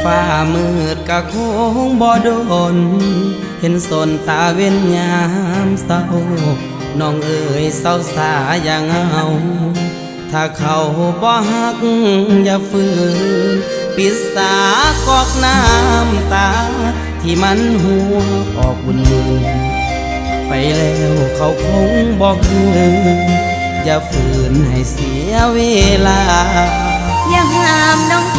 ฟ้ามืดกะคงบ่โดนเห็นสนตาเว้นยามเศร้าน้องเอ๋ยเศร้าสาอย่างเอาถ้าเขาบ่ฮักอย่าฝืนปิดสากอกน้ำตาที่มันหัวออกบุญมือไปแล้วเขาคงบอกคืนอย่าฝืนให้เสียเวลาอย่าห้ามน้อง